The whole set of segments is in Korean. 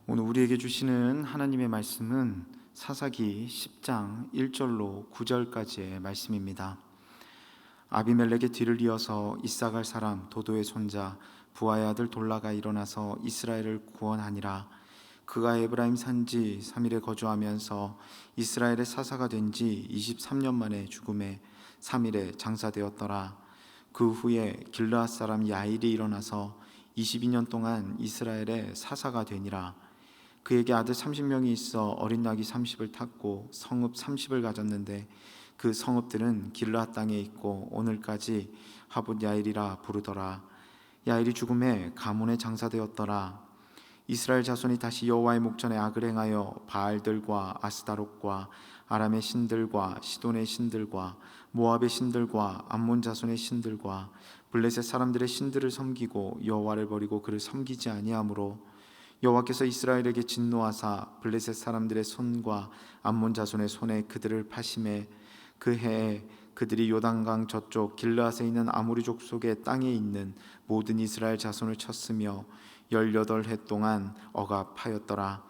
오늘 우리에게 주시는 하나님의 말씀은 사사기 10장 1절로 9절까지의 말씀입니다. 아비멜렉의 뒤를 이어서 이사갈 사람 도도의 손자 부하의 아들 돌라가 일어나서 이스라엘을 구원하니라. 그가 에브라임 산지 3일에 거주하면서 이스라엘의 사사가 된 지 23년 만에 죽음에 3일에 장사되었더라. 그 후에 길르앗 사람 야일이 일어나서 22년 동안 이스라엘의 사사가 되니라. 그에게 아들 30명이 있어 어린 나귀 30을 탔고 성읍 30을 가졌는데 그 성읍들은 길르앗 땅에 있고 오늘까지 하봇 야일이라 부르더라. 야일이 죽음에 가문에 장사되었더라. 이스라엘 자손이 다시 여호와의 목전에 악을 행하여 바알들과 아스다롯과 아람의 신들과 시돈의 신들과 모압의 신들과 암몬 자손의 신들과 블레셋 사람들의 신들을 섬기고 여호와를 버리고 그를 섬기지 아니하므로 여호와께서 이스라엘에게 진노하사 블레셋 사람들의 손과 암몬 자손의 손에 그들을 파심해 그 해에 그들이 요단강 저쪽 길르앗에 있는 아모리 족속의 땅에 있는 모든 이스라엘 자손을 쳤으며 18해 동안 억압하였더라.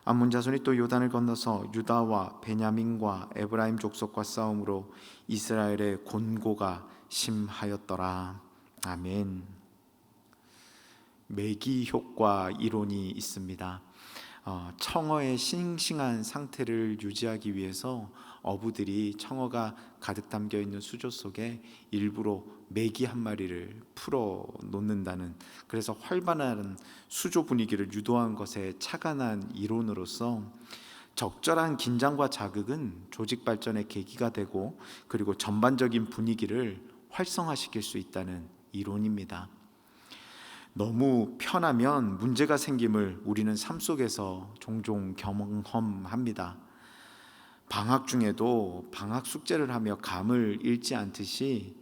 암몬 자손이 또 요단을 건너서 유다와 베냐민과 에브라임 족속과 싸움으로 이스라엘의 곤고가 심하였더라. 아멘. 매기 효과 이론이 있습니다. 청어의 싱싱한 상태를 유지하기 위해서 어부들이 청어가 가득 담겨 있는 수조 속에 일부러 메기 한 마리를 풀어 놓는다는, 그래서 활발한 수조 분위기를 유도한 것에 착안한 이론으로서 적절한 긴장과 자극은 조직 발전의 계기가 되고 그리고 전반적인 분위기를 활성화시킬 수 있다는 이론입니다. 너무 편하면 문제가 생김을 우리는 삶 속에서 종종 경험합니다. 방학 중에도 방학 숙제를 하며 감을 잃지 않듯이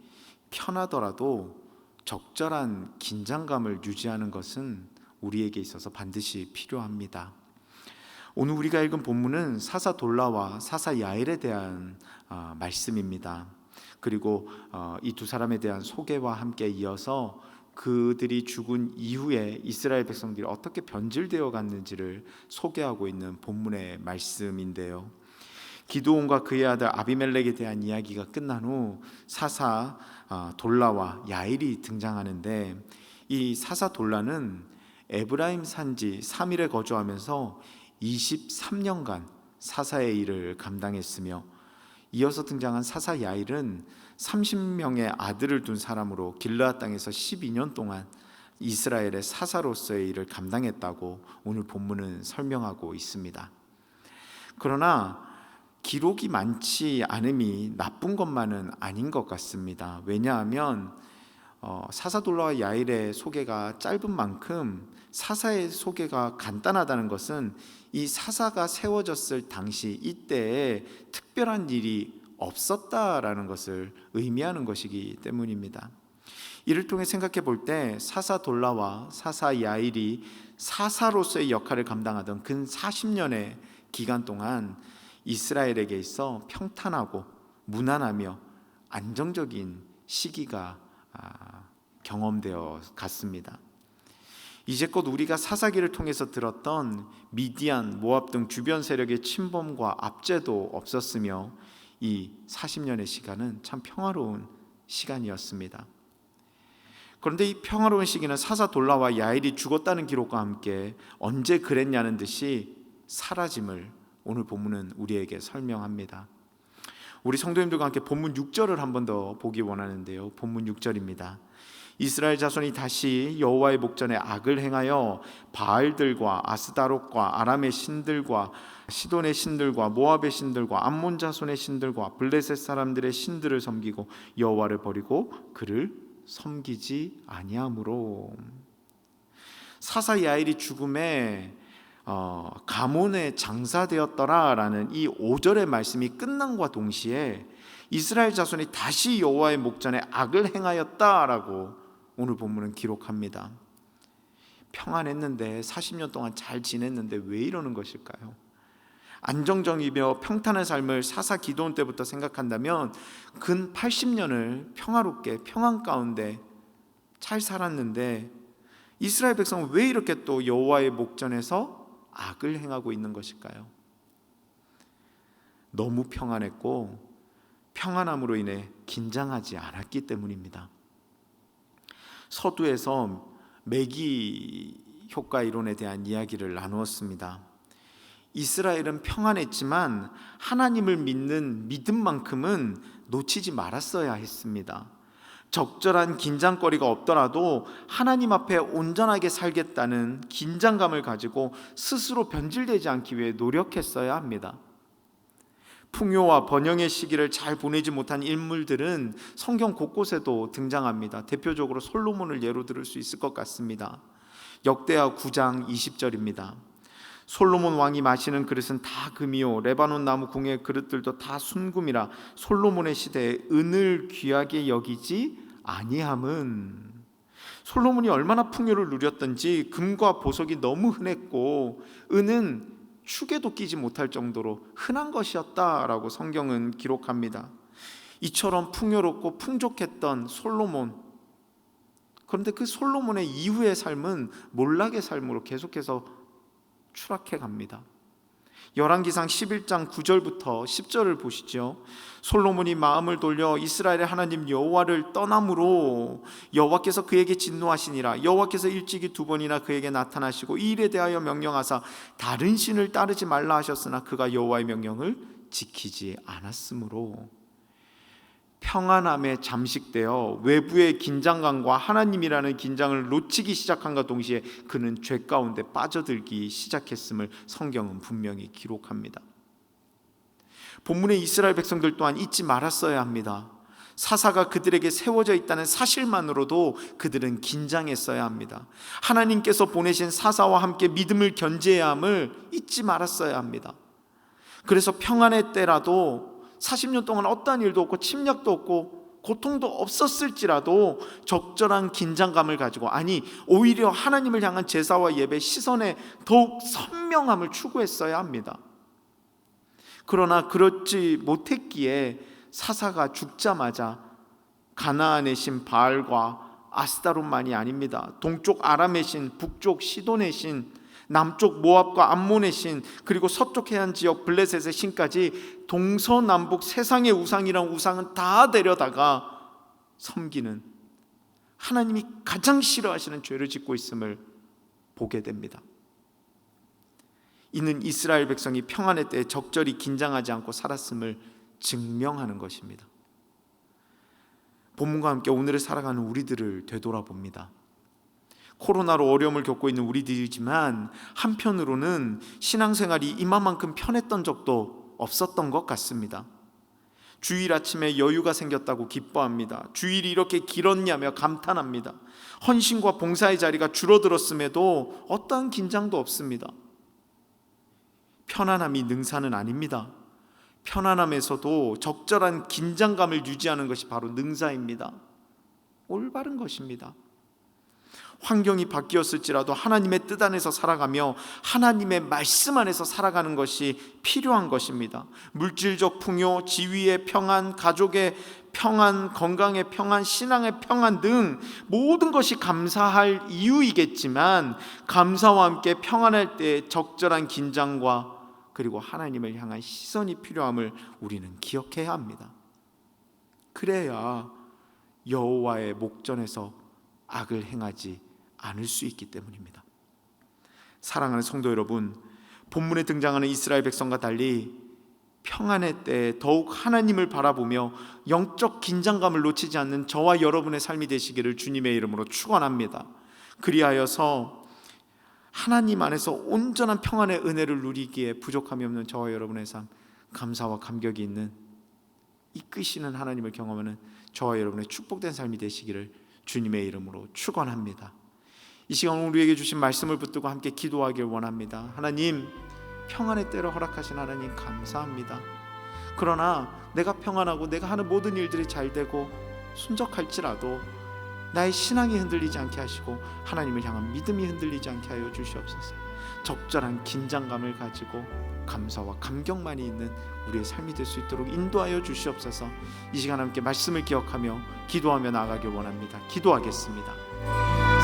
편하더라도 적절한 긴장감을 유지하는 것은 우리에게 있어서 반드시 필요합니다. 오늘 우리가 읽은 본문은 사사 돌라와 사사 야일에 대한 말씀입니다. 그리고 이 두 사람에 대한 소개와 함께 이어서 그들이 죽은 이후에 이스라엘 백성들이 어떻게 변질되어 갔는지를 소개하고 있는 본문의 말씀인데요. 기드온과 그의 아들 아비멜렉에 대한 이야기가 끝난 후 사사 돌라와 야일이 등장하는데, 이 사사 돌라는 에브라임 산지 3일에 거주하면서 23년간 사사의 일을 감당했으며, 이어서 등장한 사사 야일은 30명의 아들을 둔 사람으로 길르앗 땅에서 12년 동안 이스라엘의 사사로서의 일을 감당했다고 오늘 본문은 설명하고 있습니다. 그러나 기록이 많지 않음이 나쁜 것만은 아닌 것 같습니다. 왜냐하면 사사돌라와 야일의 소개가 짧은 만큼 사사의 소개가 간단하다는 것은 이 사사가 세워졌을 당시 이때에 특별한 일이 없었다라는 것을 의미하는 것이기 때문입니다. 이를 통해 생각해 볼 때 사사돌라와 사사 야일이 사사로서의 역할을 감당하던 근 40년의 기간 동안 이스라엘에게 있어 평탄하고 무난하며 안정적인 시기가 경험되어 갔습니다. 이제껏 우리가 사사기를 통해서 들었던 미디안, 모압 등 주변 세력의 침범과 압제도 없었으며 이 40년의 시간은 참 평화로운 시간이었습니다. 그런데 이 평화로운 시기는 사사 돌라와 야일이 죽었다는 기록과 함께 언제 그랬냐는 듯이 사라짐을 오늘 본문은 우리에게 설명합니다. 우리 성도님들과 함께 본문 6절을 한 번 더 보기 원하는데요. 본문 6절입니다. 이스라엘 자손이 다시 여호와의 목전에 악을 행하여 바알들과 아스다롯과 아람의 신들과 시돈의 신들과 모압의 신들과 암몬 자손의 신들과 블레셋 사람들의 신들을 섬기고 여호와를 버리고 그를 섬기지 아니하므로. 사사 야일이 죽음에 가문에 장사되었더라라는 이 5절의 말씀이 끝남과 동시에 이스라엘 자손이 다시 여호와의 목전에 악을 행하였다라고 오늘 본문은 기록합니다. 평안했는데 40년 동안 잘 지냈는데 왜 이러는 것일까요? 안정적이며 평탄한 삶을 사사 기드온 때부터 생각한다면 근 80년을 평화롭게 평안 가운데 잘 살았는데 이스라엘 백성은 왜 이렇게 또 여호와의 목전에서 악을 행하고 있는 것일까요? 너무 평안했고 평안함으로 인해 긴장하지 않았기 때문입니다. 서두에서 매기 효과 이론에 대한 이야기를 나누었습니다. 이스라엘은 평안했지만 하나님을 믿는 믿음만큼은 놓치지 말았어야 했습니다. 적절한 긴장거리가 없더라도 하나님 앞에 온전하게 살겠다는 긴장감을 가지고 스스로 변질되지 않기 위해 노력했어야 합니다. 풍요와 번영의 시기를 잘 보내지 못한 인물들은 성경 곳곳에도 등장합니다. 대표적으로 솔로몬을 예로 들을 수 있을 것 같습니다. 역대하 9장 20절입니다. 솔로몬 왕이 마시는 그릇은 다 금이요 레바논 나무 궁의 그릇들도 다 순금이라 솔로몬의 시대에 은을 귀하게 여기지 아니함은. 솔로몬이 얼마나 풍요를 누렸던지 금과 보석이 너무 흔했고 은은 축에도 끼지 못할 정도로 흔한 것이었다라고 성경은 기록합니다. 이처럼 풍요롭고 풍족했던 솔로몬, 그런데 그 솔로몬의 이후의 삶은 몰락의 삶으로 계속해서 추락해 갑니다. 열왕기상 11장 9절부터 10절을 보시죠. 솔로몬이 마음을 돌려 이스라엘의 하나님 여호와를 떠남으로 여호와께서 그에게 진노하시니라. 여호와께서 일찍이 2번이나 그에게 나타나시고 이 일에 대하여 명령하사 다른 신을 따르지 말라 하셨으나 그가 여호와의 명령을 지키지 않았으므로 평안함에 잠식되어 외부의 긴장감과 하나님이라는 긴장을 놓치기 시작함과 동시에 그는 죄 가운데 빠져들기 시작했음을 성경은 분명히 기록합니다. 본문의 이스라엘 백성들 또한 잊지 말았어야 합니다. 사사가 그들에게 세워져 있다는 사실만으로도 그들은 긴장했어야 합니다. 하나님께서 보내신 사사와 함께 믿음을 견제해야 함을 잊지 말았어야 합니다. 그래서 평안의 때라도 40년 동안 어떠한 일도 없고 침략도 없고 고통도 없었을지라도 적절한 긴장감을 가지고, 아니 오히려 하나님을 향한 제사와 예배 시선에 더욱 선명함을 추구했어야 합니다. 그러나 그렇지 못했기에 사사가 죽자마자 가나안의 신 바알과 아스타롯만이 아닙니다. 동쪽 아람의 신, 북쪽 시돈의 신, 남쪽 모압과 암몬의 신, 그리고 서쪽 해안 지역 블레셋의 신까지 동서남북 세상의 우상이란 우상은 다 데려다가 섬기는, 하나님이 가장 싫어하시는 죄를 짓고 있음을 보게 됩니다. 이는 이스라엘 백성이 평안의 때에 적절히 긴장하지 않고 살았음을 증명하는 것입니다. 본문과 함께 오늘을 살아가는 우리들을 되돌아봅니다. 코로나로 어려움을 겪고 있는 우리들이지만 한편으로는 신앙생활이 이만큼 편했던 적도 없었던 것 같습니다. 주일 아침에 여유가 생겼다고 기뻐합니다. 주일이 이렇게 길었냐며 감탄합니다. 헌신과 봉사의 자리가 줄어들었음에도 어떠한 긴장도 없습니다. 편안함이 능사는 아닙니다. 편안함에서도 적절한 긴장감을 유지하는 것이 바로 능사입니다. 올바른 것입니다. 환경이 바뀌었을지라도 하나님의 뜻 안에서 살아가며 하나님의 말씀 안에서 살아가는 것이 필요한 것입니다. 물질적 풍요, 지위의 평안, 가족의 평안, 건강의 평안, 신앙의 평안 등 모든 것이 감사할 이유이겠지만 감사와 함께 평안할 때 적절한 긴장과 그리고 하나님을 향한 시선이 필요함을 우리는 기억해야 합니다. 그래야 여호와의 목전에서 악을 행하지 않을 수 있기 때문입니다. 사랑하는 성도 여러분, 본문에 등장하는 이스라엘 백성과 달리 평안의 때에 더욱 하나님을 바라보며 영적 긴장감을 놓치지 않는 저와 여러분의 삶이 되시기를 주님의 이름으로 축원합니다. 그리하여서 하나님 안에서 온전한 평안의 은혜를 누리기에 부족함이 없는 저와 여러분의 삶, 감사와 감격이 있는 이끄시는 하나님을 경험하는 저와 여러분의 축복된 삶이 되시기를 주님의 이름으로 축원합니다. 이 시간 우리에게 주신 말씀을 붙들고 함께 기도하길 원합니다. 하나님, 평안의 때를 허락하신 하나님 감사합니다. 그러나 내가 평안하고 내가 하는 모든 일들이 잘 되고 순적할지라도 나의 신앙이 흔들리지 않게 하시고 하나님을 향한 믿음이 흔들리지 않게 하여 주시옵소서. 적절한 긴장감을 가지고 감사와 감격만이 있는 우리의 삶이 될 수 있도록 인도하여 주시옵소서. 이 시간 함께 말씀을 기억하며 기도하며 나아가길 원합니다. 기도하겠습니다.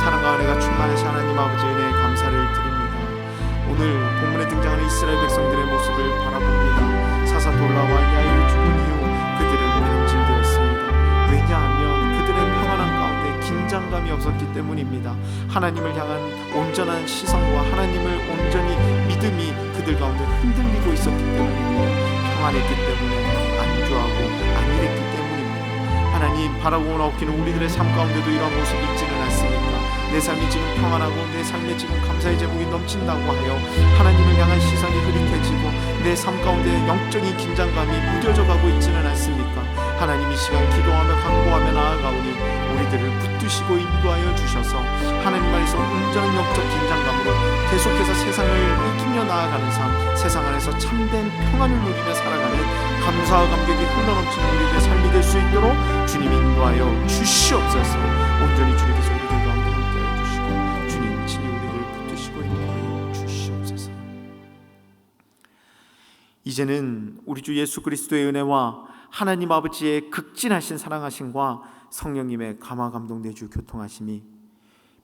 사랑과 은혜가 충만하신 하나님 아버지 은혜에 감사를 드립니다. 오늘 본문에 등장하는 이스라엘 백성들의 모습을 바라봅니다. 사사돌라와 야일이 죽은 이후 그들은 변질되었습니다. 왜냐하면 그들의 평안한 가운데 긴장감이 없었기 때문입니다. 하나님을 향한 온전한 시선과 하나님을 온전히 믿음이 그들 가운데 흔들리고 있었기 때문입니다. 평안했기 때문에 안주하고 안일했기 때문입니다. 하나님, 바라고 나오기는 우리들의 삶 가운데도 이러한 모습이 있지는 않습니까? 내 삶이 지금 평안하고 내 삶에 지금 감사의 제목이 넘친다고 하여 하나님을 향한 시선이 흐릿해지고 내 삶 가운데 영적인 긴장감이 무뎌져 가고 있지는 않습니까? 하나님, 이 시간 기도하며 간구하며 나아가오니 우리들을 붙드시고 인도하여 주셔서 하나님 안에서 온전한 영적 긴장감으로 계속해서 세상을 이기며 나아가는 삶, 세상 안에서 참된 평안을 누리며 살아가는 감사와 감격이 흘러넘치는 우리들의 삶이 될 수 있도록 주님 인도하여 주시옵소서. 온전히 주님께서 우리들 가운데 함께하여 주시고 주님 친히 우리를 붙드시고 인도하여 주시옵소서. 이제는 우리 주 예수 그리스도의 은혜와 하나님 아버지의 극진하신 사랑하심과 성령님의 감화 감동 내주 교통하심이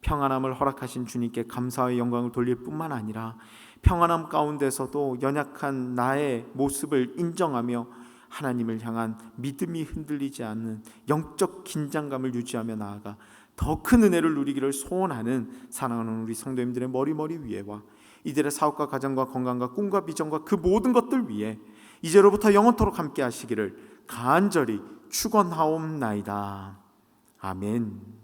평안함을 허락하신 주님께 감사의 영광을 돌릴 뿐만 아니라 평안함 가운데서도 연약한 나의 모습을 인정하며 하나님을 향한 믿음이 흔들리지 않는 영적 긴장감을 유지하며 나아가 더 큰 은혜를 누리기를 소원하는 사랑하는 우리 성도님들의 머리 위에와 이들의 사업과 가정과 건강과 꿈과 비전과 그 모든 것들 위에 이제로부터 영원토록 함께 하시기를 간절히 축원하옵나이다. 아멘.